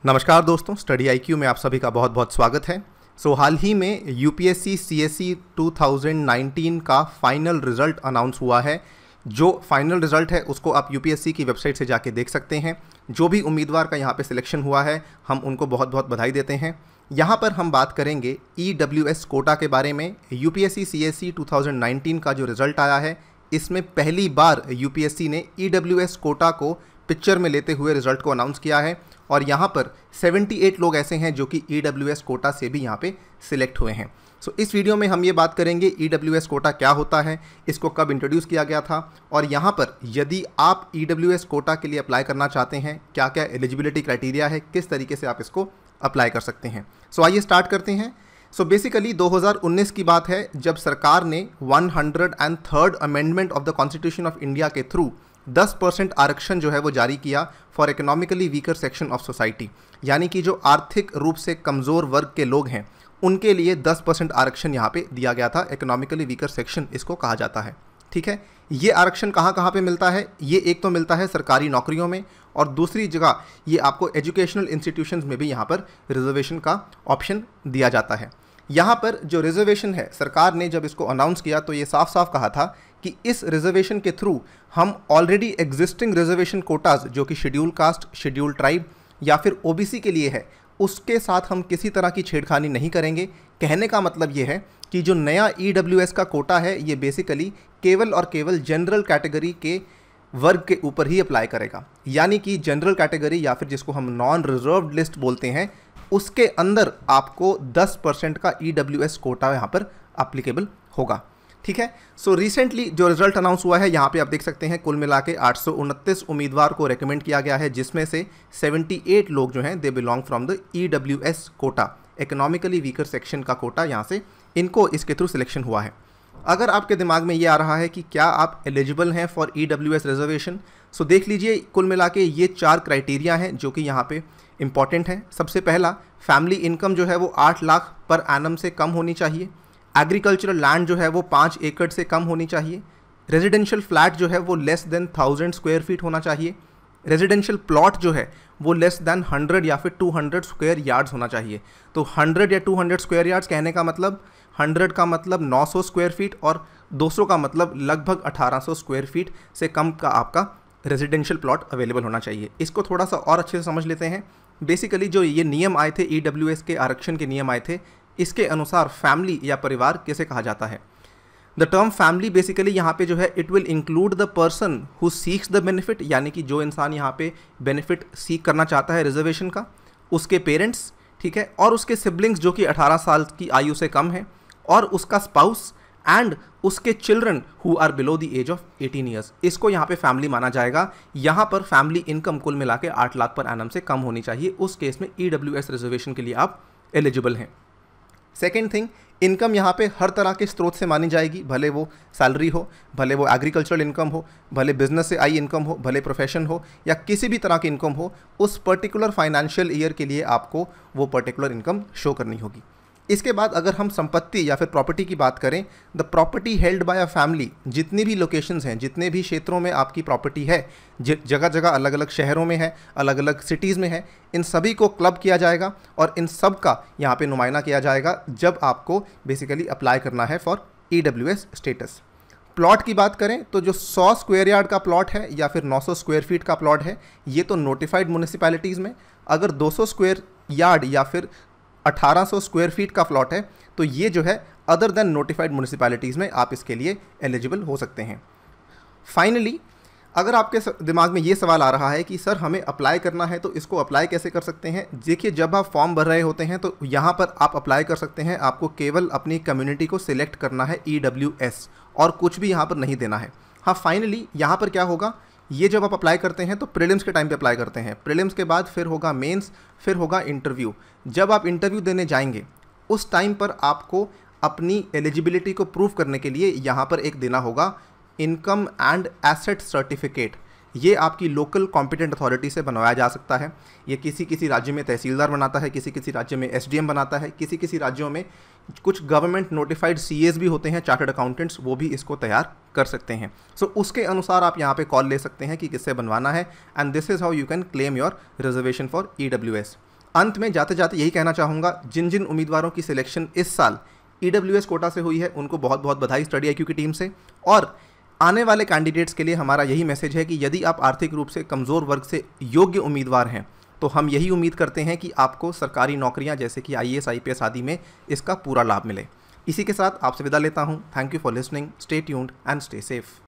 नमस्कार दोस्तों, study IQ में आप सभी का बहुत बहुत स्वागत है। हाल ही में यूपीएससी सीएसई 2019 का फाइनल रिज़ल्ट अनाउंस हुआ है। जो फाइनल रिज़ल्ट है उसको आप यूपीएससी की वेबसाइट से जाके देख सकते हैं। जो भी उम्मीदवार का यहाँ पे सिलेक्शन हुआ है हम उनको बहुत बहुत बधाई देते हैं। यहाँ पर हम बात करेंगे ईडब्ल्यूएस कोटा के बारे में। यूपीएससी सीएसई 2019 का जो रिज़ल्ट आया है इसमें पहली बार यूपीएससी ने ईडब्ल्यूएस कोटा को पिक्चर में लेते हुए रिज़ल्ट को अनाउंस किया है और यहाँ पर 78 लोग ऐसे हैं जो कि ईडब्ल्यूएस कोटा से भी यहाँ पे सिलेक्ट हुए हैं। इस वीडियो में हम ये बात करेंगे ईडब्ल्यूएस कोटा क्या होता है, इसको कब इंट्रोड्यूस किया गया था और यहाँ पर यदि आप ईडब्ल्यूएस कोटा के लिए अप्लाई करना चाहते हैं क्या क्या एलिजिबिलिटी क्राइटेरिया है, किस तरीके से आप इसको अप्लाई कर सकते हैं। आइए स्टार्ट करते हैं। बेसिकली 2019 की बात है जब सरकार ने 103rd amendment of the constitution of India के थ्रू 10% आरक्षण जो है वो जारी किया for economically weaker section of society, यानी कि जो आर्थिक रूप से कमज़ोर वर्ग के लोग हैं उनके लिए 10% आरक्षण यहाँ पे दिया गया था। इकोनॉमिकली वीकर सेक्शन इसको कहा जाता है। ठीक है, ये आरक्षण कहाँ कहाँ पे मिलता है? ये एक तो मिलता है सरकारी नौकरियों में और दूसरी जगह ये आपको एजुकेशनल इंस्टीट्यूशंस में भी यहाँ पर रिजर्वेशन का ऑप्शन दिया जाता है। यहाँ पर जो रिजर्वेशन है सरकार ने जब इसको अनाउंस किया तो ये साफ साफ कहा था कि इस रिजर्वेशन के थ्रू हम ऑलरेडी एग्जिस्टिंग रिजर्वेशन कोटाज जो कि शेड्यूल कास्ट, शेड्यूल ट्राइब या फिर ओबीसी के लिए है उसके साथ हम किसी तरह की छेड़खानी नहीं करेंगे। कहने का मतलब ये है कि जो नया ईडब्ल्यूएस का कोटा है ये बेसिकली केवल और केवल जनरल कैटेगरी के वर्ग के ऊपर ही अप्लाई करेगा, यानी कि जनरल कैटेगरी या फिर जिसको हम नॉन रिजर्व्ड लिस्ट बोलते हैं उसके अंदर आपको 10% का ईडब्ल्यूएस कोटा यहाँ पर एप्लीकेबल होगा। ठीक है, रिसेंटली जो रिजल्ट अनाउंस हुआ है यहाँ पे आप देख सकते हैं कुल मिला के 829 उम्मीदवार को रेकमेंड किया गया है, जिसमें से 78 लोग जो हैं they belong from the EWS quota, economically weaker section का कोटा, यहाँ से इनको इसके थ्रू सिलेक्शन हुआ है। अगर आपके दिमाग में ये आ रहा है कि क्या आप एलिजिबल हैं फॉर ईडब्ल्यूएस रिजर्वेशन, देख लीजिए कुल मिला के ये 4 क्राइटेरिया हैं जो कि यहाँ पे इंपॉर्टेंट है। सबसे पहला, फैमिली इनकम जो है वो 8 लाख पर एनम से कम होनी चाहिए। एग्रीकल्चरल लैंड जो है वो 5 एकड़ से कम होनी चाहिए। रेजिडेंशियल फ्लैट जो है वो लेस देन 1000 स्क्वायर फीट होना चाहिए। रेजिडेंशियल प्लॉट जो है वो लेस देन 100 या फिर 200 स्क्वायर यार्ड्स होना चाहिए। तो 100 या 200 स्क्वायर यार्ड्स कहने का मतलब 100 का मतलब 900 स्क्वायर फीट और 200 का मतलब लगभग 1800 स्क्वायर फीट से कम का आपका रेजिडेंशियल प्लॉट अवेलेबल होना चाहिए। इसको थोड़ा सा और अच्छे से समझ लेते हैं। बेसिकली जो ये नियम आए थे ईडब्ल्यूएस के आरक्षण के नियम आए थे, इसके अनुसार फैमिली या परिवार किसे कहा जाता है? द टर्म फैमिली बेसिकली यहाँ पे जो है it will include the person who seeks the benefit, यानी कि जो इंसान यहाँ पे बेनिफिट सीख करना चाहता है रिजर्वेशन का, उसके पेरेंट्स, ठीक है, और उसके सिबलिंग्स जो कि 18 साल की आयु से कम है, और उसका स्पाउस एंड उसके children who are below the age of 18 years. इसको यहाँ पे फैमिली माना जाएगा। यहाँ पर फैमिली इनकम कुल मिला के 8 लाख पर एनम से कम होनी चाहिए। उस केस में ईडब्ल्यूएस रिजर्वेशन के लिए आप एलिजिबल हैं। सेकेंड थिंग, इनकम यहाँ पे हर तरह के स्रोत से मानी जाएगी, भले वो सैलरी हो, भले वो एग्रीकल्चरल इनकम हो, भले बिजनेस से आई इनकम हो, भले प्रोफेशन हो या किसी भी तरह की इनकम हो, उस पर्टिकुलर फाइनेंशियल ईयर के लिए आपको वो पर्टिकुलर इनकम शो करनी होगी। इसके बाद अगर हम संपत्ति या फिर प्रॉपर्टी की बात करें, the property held by a family, जितनी भी लोकेशंस हैं, जितने भी क्षेत्रों में आपकी प्रॉपर्टी है, जगह जगह अलग अलग शहरों में है, अलग अलग सिटीज़ में है, इन सभी को क्लब किया जाएगा और इन सब का यहाँ पे नुमाइना किया जाएगा जब आपको बेसिकली अप्लाई करना है फॉर ईडब्ल्यूएस स्टेटस। प्लॉट की बात करें तो जो 100 स्क्वायर यार्ड का प्लॉट है या फिर 900 स्क्वायर फीट का प्लॉट है, ये तो नोटिफाइड म्यूनिसिपैलिटीज़ में। अगर 200 स्क्वायर यार्ड या फिर 1800 स्क्वायर फीट का प्लॉट है तो ये जो है अदर देन नोटिफाइड म्यूनिसिपैलिटीज़ में आप इसके लिए एलिजिबल हो सकते हैं। फाइनली, अगर आपके दिमाग में ये सवाल आ रहा है कि सर हमें अप्लाई करना है तो इसको अप्लाई कैसे कर सकते हैं? देखिए, जब आप फॉर्म भर रहे होते हैं तो यहाँ पर आप अप्लाई कर सकते हैं। आपको केवल अपनी कम्युनिटी को सिलेक्ट करना है ईडब्ल्यूएस और कुछ भी यहाँ पर नहीं देना है। हाँ, फाइनली यहाँ पर क्या होगा, ये जब आप अप्लाई करते हैं तो प्रीलिम्स के टाइम पे अप्लाई करते हैं। प्रीलिम्स के बाद फिर होगा मेंस, फिर होगा इंटरव्यू। जब आप इंटरव्यू देने जाएंगे उस टाइम पर आपको अपनी एलिजिबिलिटी को प्रूव करने के लिए यहाँ पर एक देना होगा इनकम एंड एसेट सर्टिफिकेट। ये आपकी लोकल कॉम्पिटेंट अथॉरिटी से बनवाया जा सकता है। ये किसी किसी राज्य में तहसीलदार बनाता है, किसी किसी राज्य में एसडीएम बनाता है, किसी किसी राज्यों में कुछ गवर्नमेंट नोटिफाइड सीएस भी होते हैं, चार्टर्ड अकाउंटेंट्स, वो भी इसको तैयार कर सकते हैं। उसके अनुसार आप यहाँ पे कॉल ले सकते हैं कि किससे बनवाना है, and this is how you can claim your reservation for EWS. अंत में जाते जाते यही कहना चाहूँगा, जिन जिन उम्मीदवारों की सिलेक्शन इस साल EWS कोटा से हुई है उनको बहुत बहुत बधाई स्टडी IQ की टीम से। और आने वाले कैंडिडेट्स के लिए हमारा यही मैसेज है कि यदि आप आर्थिक रूप से कमज़ोर वर्ग से योग्य उम्मीदवार हैं तो हम यही उम्मीद करते हैं कि आपको सरकारी नौकरियां जैसे कि IAS IPS आदि में इसका पूरा लाभ मिले। इसी के साथ आपसे विदा लेता हूं। Thank you for listening, stay tuned and stay safe.